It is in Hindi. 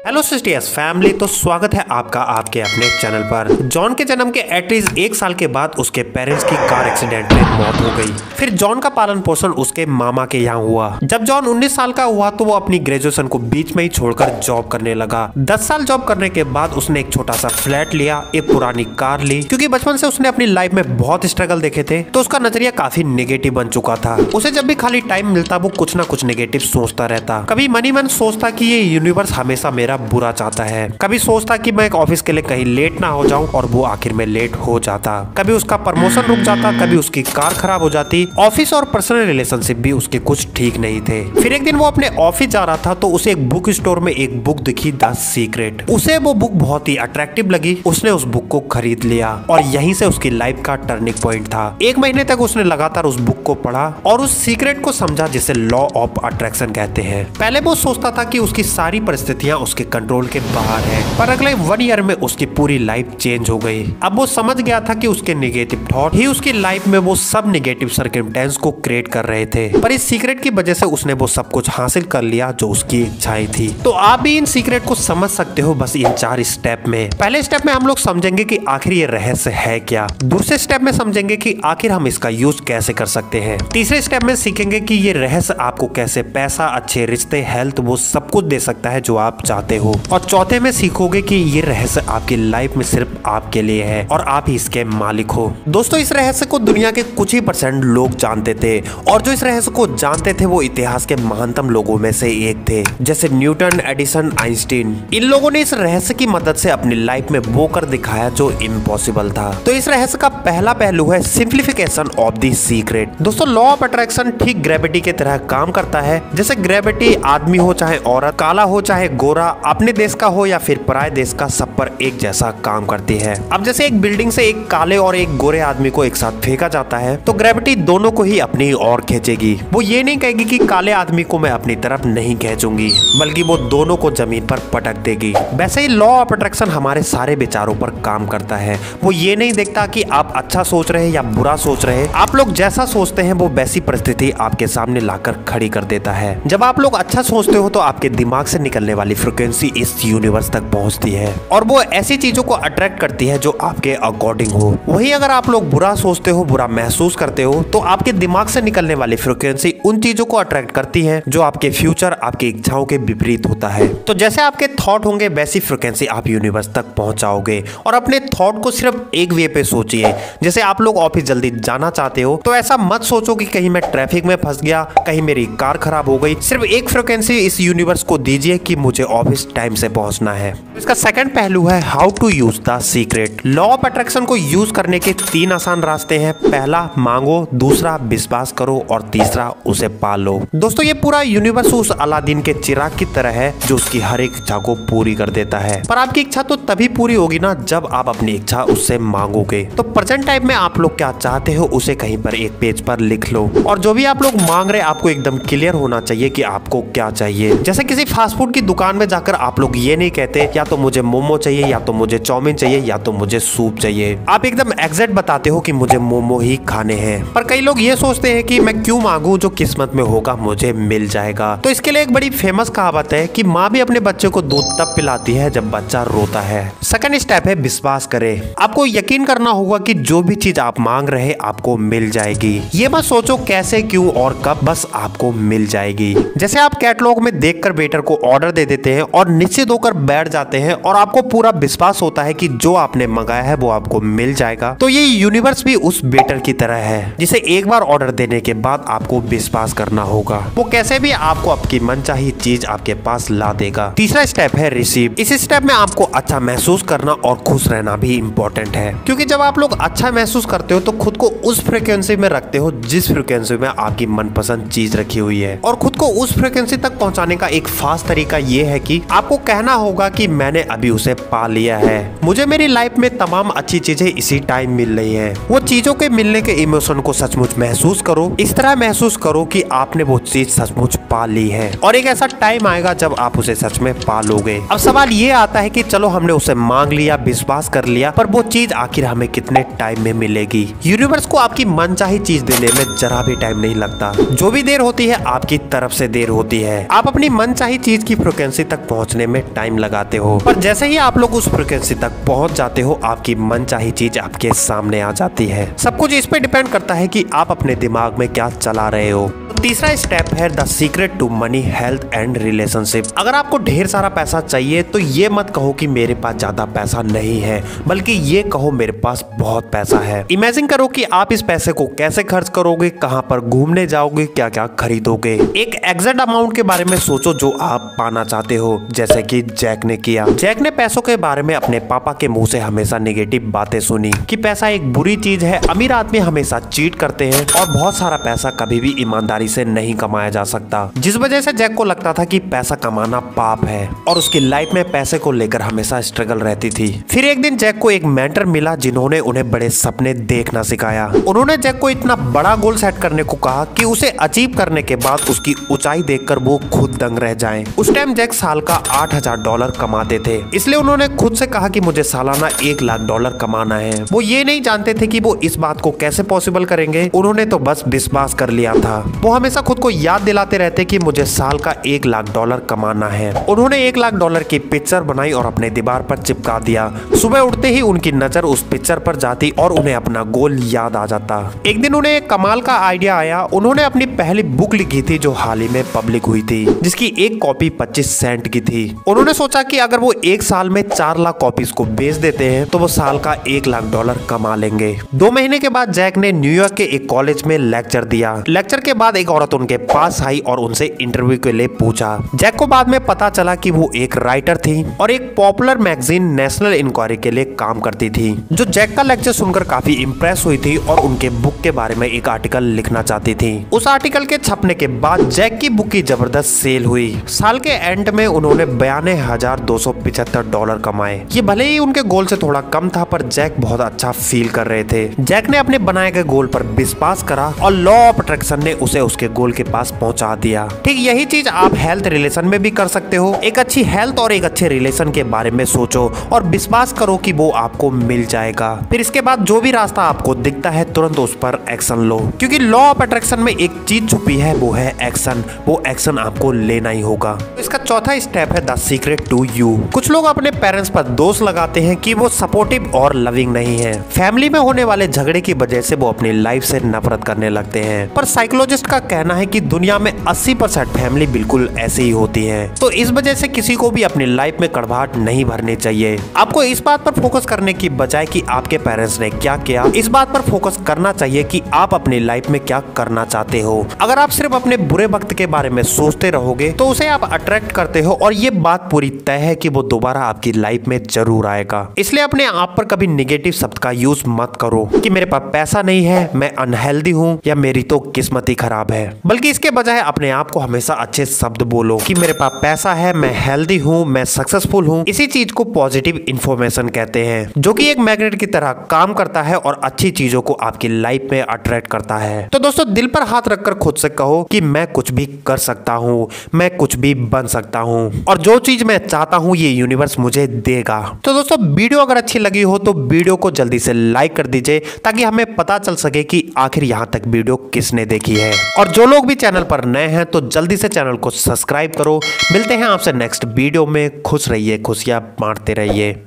हेलो सिस्टर्स फैमिली, तो स्वागत है आपका आपके अपने चैनल पर। जॉन के जन्म के एटलीस्ट 1 साल के बाद उसके पेरेंट्स की कार एक्सीडेंट में मौत हो गई। फिर जॉन का पालन पोषण उसके मामा के यहाँ हुआ। जब जॉन 19 साल का हुआ तो वो अपनी ग्रेजुएशन को बीच में ही छोड़कर जॉब करने लगा। 10 साल जॉब करने के बाद उसने एक छोटा सा फ्लैट लिया, एक पुरानी कार ली। क्योंकि बचपन से उसने अपनी लाइफ में बहुत स्ट्रगल देखे थे तो उसका नजरिया काफी नेगेटिव बन चुका था। उसे जब भी खाली टाइम मिलता वो कुछ ना कुछ नेगेटिव सोचता रहता। कभी मनी मन सोचता कि ये यूनिवर्स हमेशा मेरा बुरा चाहता है, कभी सोचता कि मैं एक ऑफिस के लिए कहीं लेट ना हो जाऊं और वो आखिर में लेट हो जाता। कभी उसका प्रमोशन रुक जाता, कभी उसकी कार खराब हो जाती। ऑफिस और पर्सनल रिलेशनशिप भी उसके कुछ ठीक नहीं थे। फिर एक दिन वो अपने ऑफिस जा रहा था तो उसे एक बुक स्टोर में एक बुक दिखी, द सीक्रेट। उसे वो बुक बहुत ही अट्रैक्टिव लगी। उसने उस बुक को खरीद लिया और यहीं से उसकी लाइफ का टर्निंग पॉइंट था। 1 महीने तक उसने लगातार उस बुक को पढ़ा और उस सीक्रेट को समझा जिसे लॉ ऑफ अट्रैक्शन कहते हैं। पहले वो सोचता था कि उसकी सारी परिस्थितियां उसके कंट्रोल के बाहर है, पर अगले 1 ईयर में उसकी पूरी लाइफ चेंज हो गई। अब वो समझ गया था कि उसके नेगेटिव थॉट ही उसकी लाइफ में वो सब नेगेटिव सर्कमस्टेंस को क्रिएट कर रहे थे। पर इस सीक्रेट की वजह से उसने वो सब कुछ हासिल कर लिया जो उसकी इच्छाएं थी। तो आप भी इन सीक्रेट को समझ सकते हो बस इन 4 स्टेप में। पहले स्टेप में हम लोग समझेंगे कि आखिर ये रहस्य है क्या। दूसरे स्टेप में समझेंगे कि आखिर हम इसका यूज कैसे कर सकते हैं। तीसरे स्टेप में सीखेंगे कि ये रहस्य आपको कैसे पैसा, अच्छे रिश्ते, हेल्थ, वो सब कुछ दे सकता है जो आप चाहते हो। और चौथे में सीखोगे कि ये रहस्य आपकी लाइफ में सिर्फ आपके लिए है और आप ही इसके मालिक हो। दोस्तों, इस रहस्य को दुनिया के कुछ ही % लोग जानते थे और जो इस रहस्य को जानते थे वो इतिहास के महानतम लोगों में से एक थे, जैसे न्यूटन, एडिसन, आइंस्टीन। इन लोगों ने इस रहस्य की मदद से अपनी लाइफ में वो कर दिखाया जो इम्पॉसिबल था। तो इस रहस्य का पहला पहलू है सिंप्लीफिकेशन ऑफ द सीक्रेट। दोस्तों, लॉ ऑफ अट्रैक्शन ठीक ग्रेविटी की तरह काम करता है। जैसे ग्रेविटी आदमी हो चाहे औरत, काला हो चाहे गोरा, अपने देश का हो या फिर पराये देश का, सब पर एक जैसा काम करती है। अब जैसे एक बिल्डिंग से एक काले और एक गोरे आदमी को एक साथ फेंका जाता है तो ग्रेविटी दोनों को ही अपनी ओर खींचेगी। वो ये नहीं कहेगी कि काले आदमी को मैं अपनी तरफ नहीं खींचूंगी, बल्कि वो दोनों को जमीन पर पटक देगी। वैसे ही लॉ ऑफ अट्रैक्शन हमारे सारे विचारों पर काम करता है। वो ये नहीं देखता कि आप अच्छा सोच रहे हैं या बुरा सोच रहे हैं। आप लोग जैसा सोचते हैं वो वैसी परिस्थिति आपके सामने लाकर खड़ी कर देता है। जब आप लोग अच्छा सोचते हो तो आपके दिमाग से निकलने वाली फ्रिक्वेंसी इस यूनिवर्स तक पहुंचती है और वो ऐसी चीजों को अट्रैक्ट करती है जो आपके अकॉर्डिंग हो। वही अगर आप लोग बुरा सोचते हो, बुरा महसूस करते हो तो आपके दिमाग से निकलने वाली फ्रिक्वेंसी उन चीजों को अट्रैक्ट करती है जो आपके फ्यूचर, आपकी इच्छाओं के विपरीत होता है। तो जैसे आपके थॉट होंगे वैसी फ्रिक्वेंसी आप यूनिवर्स तक पहुंचाओगे। और अपने थॉट को सिर्फ एक वे पे सोचिए। जैसे आप लोग ऑफिस जल्दी जाना चाहते हो तो ऐसा मत सोचो कि कहीं मैं ट्रैफिक में फंस गया, कहीं मेरी कार खराब हो गई। सिर्फ एक फ्रिक्वेंसी इस यूनिवर्स को दीजिए कि मुझे ऑफिस टाइम से पहुंचना है। इसका सेकंड पहलू है how to use the secret. Law of attraction को यूज करने के 3 आसान रास्ते हैं। पहला, मांगो। दूसरा, विश्वास करो। और तीसरा, उसे पालो। दोस्तों, ये पूरा यूनिवर्स उस अलादीन के चिराग की तरह है जो उसकी हर एक इच्छा को पूरी कर देता है। पर आपकी इच्छा तो तभी पूरी होगी ना जब आप अपनी इच्छा उससे मांगोगे। तो प्रेजेंट टाइम में आप लोग क्या चाहते हो उसे कहीं पर एक पेज पर लिख लो और जो भी आप लोग मांग रहे आपको एकदम क्लियर होना चाहिए कि आपको क्या चाहिए। जैसे किसी फास्ट फूड की दुकान में जाकर आप लोग ये नहीं कहते या तो मुझे मोमो चाहिए, या तो मुझे चाउमीन चाहिए, या तो मुझे सूप चाहिए। आप एकदम एग्जैक्ट बताते हो कि मुझे मोमो ही खाने हैं। पर कई लोग ये सोचते हैं कि मैं क्यों मांगू, जो किस्मत में होगा मुझे मिल जाएगा। तो इसके लिए एक बड़ी फेमस कहावत है कि माँ भी अपने बच्चे को दूध तब पिलाती है जब बच्चा रोता है। सेकंड स्टेप है विश्वास करें। आपको यकीन करना होगा कि जो भी चीज आप मांग रहे आपको मिल जाएगी। ये मत सोचो कैसे, क्यों और कब, बस आपको मिल जाएगी। जैसे आप कैटलॉग में देखकर वेटर को ऑर्डर दे देते हैं और निश्चित होकर बैठ जाते हैं और आपको पूरा विश्वास होता है कि जो आपने मंगाया है वो आपको मिल जाएगा। तो ये यूनिवर्स भी उस वेटर की तरह है जिसे एक बार ऑर्डर देने के बाद आपको विश्वास करना होगा। वो कैसे भी आपको आपकी मनचाही चीज आपके पास ला देगा। तीसरा स्टेप है रिसीव। इस स्टेप में आपको अच्छा महसूस करना और खुश रहना भी इम्पोर्टेंट है, क्योंकि जब आप लोग अच्छा महसूस करते हो तो खुद को उस फ्रिक्वेंसी में रखते हो जिस फ्रिक्वेंसी में आपकी मनपसंद चीज रखी हुई है। और खुद को उस फ्रिक्वेंसी तक पहुंचाने का एक फास्ट तरीका ये है कि आपको कहना होगा कि मैंने अभी उसे पा लिया है। मुझे मेरी लाइफ में तमाम अच्छी चीजें इसी टाइम मिल रही हैं। वो चीजों के मिलने के इमोशन को सचमुच महसूस करो। इस तरह महसूस करो कि आपने वो चीज सचमुच पा ली है और एक ऐसा टाइम आएगा जब आप उसे सच में पा लोगे। अब सवाल ये आता है कि चलो हमने उसे मांग लिया, विश्वास कर लिया, पर वो चीज आखिर हमें कितने टाइम में मिलेगी। यूनिवर्स को आपकी मनचाही चीज देने में जरा भी टाइम नहीं लगता। जो भी देर होती है आपकी तरफ से देर होती है। आप अपनी मनचाही चीज की फ्रिक्वेंसी तक पहुंचने में टाइम लगाते हो, पर जैसे ही आप लोग उस फ्रीक्वेंसी तक पहुंच जाते हो आपकी मनचाही चीज आपके सामने आ जाती है। सब कुछ इस पे डिपेंड करता है कि आप अपने दिमाग में क्या चला रहे हो। तीसरा स्टेप है the secret to money, health and relationship. अगर आपको ढेर सारा पैसा चाहिए तो ये मत कहो कि मेरे पास ज्यादा पैसा नहीं है, बल्कि ये कहो मेरे पास बहुत पैसा है। इमेजिन करो कि आप इस पैसे को कैसे खर्च करोगे, कहां पर घूमने जाओगे, क्या क्या खरीदोगे। एक एग्जैक्ट अमाउंट के बारे में सोचो जो आप पाना चाहते हो, जैसे कि जैक ने किया। जैक ने पैसों के बारे में अपने पापा के मुंह से हमेशा नेगेटिव बातें सुनी कि पैसा एक बुरी चीज है, अमीर आदमी हमेशा चीट करते हैं और बहुत सारा पैसा कभी भी ईमानदारी से नहीं कमाया जा सकता, जिस वजह से जैक को लगता था कि पैसा कमाना पाप है और उसकी लाइफ में पैसे को लेकर हमेशा स्ट्रगल रहती थी। फिर एक दिन जैक को एक मेंटर मिला जिन्होंने उन्हें बड़े सपने देखना सिखाया। उन्होंने जैक को इतना बड़ा गोल सेट करने को कहा कि उसे अचीव करने के बाद उसकी ऊंचाई देखकर वो खुद दंग रह जाएं। उस टाइम जैक साल का $8,000 कमाते थे, इसलिए उन्होंने खुद से कहा कि मुझे सालाना $1,00,000 कमाना है। वो ये नहीं जानते थे कि वो इस बात को कैसे पॉसिबल करेंगे, उन्होंने तो बस विश्वास कर लिया था। वो हमेशा खुद को याद दिलाते रहते कि मुझे साल का $1,00,000 कमाना है। उन्होंने $1,00,000 की पिक्चर बनाई और अपने दीवार पर चिपका दिया। सुबह उठते ही उनकी नजर उस पिक्चर पर जाती और उन्हें अपना गोल याद आ जाता। एक दिन उन्हें एक कमाल का आइडिया आया। उन्होंने अपनी पहली बुक लिखी थी जो हाल ही में पब्लिक हुई थी, जिसकी एक कॉपी 25 सेंट की थी। उन्होंने सोचा कि अगर वो एक साल में 4 लाख कॉपीज को बेच देते हैं तो वो साल का $1,00,000 कमा लेंगे। 2 महीने के बाद जैक ने न्यूयॉर्क के एक कॉलेज में लेक्चर दिया। लेक्चर के बाद एक औरत उनके पास आई और उनसे इंटरव्यू के लिए पूछा। जैक को बाद में पता चला कि वो एक राइटर थी और एक पॉपुलर मैगजीन नेशनल इंक्वायरी के लिए काम करती थी, जो जैक का लेक्चर सुनकर काफी इंप्रेस हुई थी और उनके बुक के बारे में एक आर्टिकल लिखना चाहती थी। उस आर्टिकल के छपने के बाद जैक की बुक की जबरदस्त सेल हुई। साल के एंड में उन्होंने $92,275 कमाए। ये भले ही उनके गोल से थोड़ा कम था, पर जैक बहुत अच्छा फील कर रहे थे। जैक ने अपने बनाए गए गोल पर विश्वास करा और लॉ ऑफ अट्रैक्शन ने उसे उसके गोल के पास पहुंचा दिया। ठीक यही चीज आप हेल्थ रिलेशन में भी कर सकते हो। एक अच्छी हेल्थ और एक अच्छे रिलेशन के बारे में सोचो और विश्वास करो कि वो आपको मिल जाएगा। फिर इसके बाद जो भी रास्ता आपको दिखता है तुरंत उस पर एक्शन लो, क्योंकि लॉ ऑफ अट्रैक्शन में एक चीज छुपी है, वो है एक्शन। वो एक्शन आपको लेना ही होगा। तो इसका चौथा स्टेप है द सीक्रेट टू यू। कुछ लोग अपने पेरेंट्स पर दोष लगाते हैं कि वो सपोर्टिव और लविंग नहीं है। फैमिली में होने वाले झगड़े की वजह से वो अपनी लाइफ से नफरत करने लगते हैं, पर साइकोलॉजिस्ट का कहना है कि दुनिया में 80% फैमिली बिल्कुल ऐसे ही होती है। तो इस वजह से किसी को भी अपनी लाइफ में कड़वाहट नहीं भरनी चाहिए। आपको इस बात पर फोकस करने की बजाय कि आपके पेरेंट्स ने क्या किया, इस बात पर फोकस करना चाहिए कि आप अपनी लाइफ में क्या करना चाहते हो। अगर आप सिर्फ अपने बुरे वक्त के बारे में सोचते रहोगे तो उसे आप अट्रैक्ट करते हो और ये बात पूरी तय है कि वो दोबारा आपकी लाइफ में जरूर आएगा। इसलिए अपने आप पर कभी निगेटिव शब्द का यूज मत करो कि मेरे पास पैसा नहीं है, मैं अनहेल्दी हूँ या मेरी तो किस्मत ही खराब है, बल्कि इसके बजाय अपने आप को हमेशा अच्छे शब्द बोलो कि मेरे पास पैसा है, मैं हेल्दी हूँ, मैं सक्सेसफुल हूँ। इसी चीज को पॉजिटिव इन्फॉर्मेशन कहते हैं, जो कि एक मैग्नेट की तरह काम करता है और अच्छी चीजों को आपकी लाइफ में अट्रैक्ट करता है। तो दोस्तों दिल पर हाथ रखकर खुद से कहो कि मैं कुछ भी कर सकता हूँ, मैं कुछ भी बन सकता हूँ और जो चीज मैं चाहता हूँ ये यूनिवर्स मुझे देगा। तो दोस्तों वीडियो अगर अच्छी लगी हो तो वीडियो को जल्दी से लाइक कर दीजिए ताकि हमें पता चल सके कि आखिर यहाँ तक वीडियो किसने देखी है। और जो लोग भी चैनल पर नए हैं तो जल्दी से चैनल को सब्सक्राइब करो। मिलते हैं आपसे नेक्स्ट वीडियो में। खुश रहिए, खुशियां बांटते रहिए।